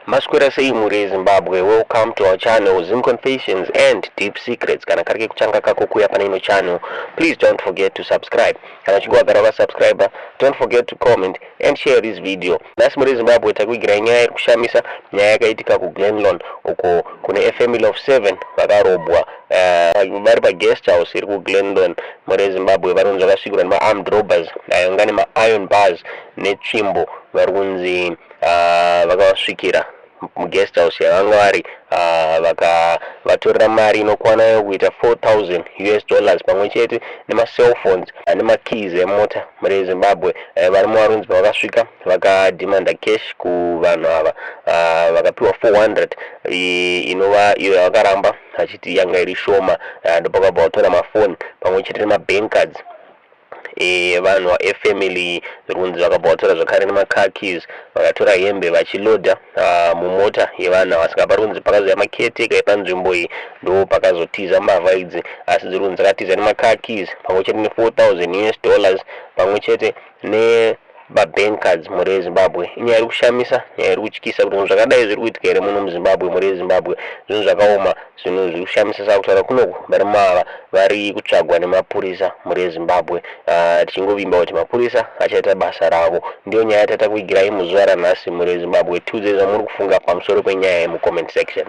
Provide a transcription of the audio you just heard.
Maswera sei muri Zimbabwe. Welcome to our channel Zim Confessions and Deep Secrets. Kana karike kuchanga kako kuya pana ino channel, please don't forget to subscribe. Kana chingwa gara subscriber, don't forget to comment and share this video. Nasi muri Zimbabwe takuigira nyaya kushamisa nyaya yakaitika ku Glenlon uko kune family of 7 vakarobwa vari pa guest house iri ku Glenlon muri Zimbabwe. Varunzwa vakasvikirwa nema armed robbers ayongane ma iron bars netsvimbo vari kunzi vakavasvikira guest house yavanga vari vakavatorera mari inokwana yokuita $4,000 pamwe chete nema cell phones nema keys emota muri Zimbabwe. Varimo varunzi pavakasvika vakadimanda cash kuvanhu ava vakapiwa 400 inova iyo yavakaramba achiti yanga iri shoma. Ndopakabva vatora mafoni pamwe chete nemabank cards vanhu vefamily runzi vakabva vatora zvakare nema-car keys, vakatora hembe vachiloda mumota yevanhu vasingapa runzi pakazoya maketeka epanzvimbo iyi ndo pakazotiza mbavha idzi, asi dzirunzi dzakatiza nema-car keys pamwe chete ne$4,000 pamwe chete nebank cards muri Zimbabwe. Inyaya iri kushamisa, nyaya iri kutyisa kuti zvinhu zvakadai zviri kuitika here muno muZimbabwe. Muri Zimbabwe zvinhu zvakaoma, zvinhu zviri kushamisa sakutaura kunoku varimava vari kutsvagwa nemapurisa muri Zimbabwe. Tichingovimba kuti mapurisa achaita basa ravo. Ndiyo nyaya tatakuigirai muzuva ranhasi muri Zimbabwe. Tiudze zvamuri kufunga pamusoro penyaya mucomment section.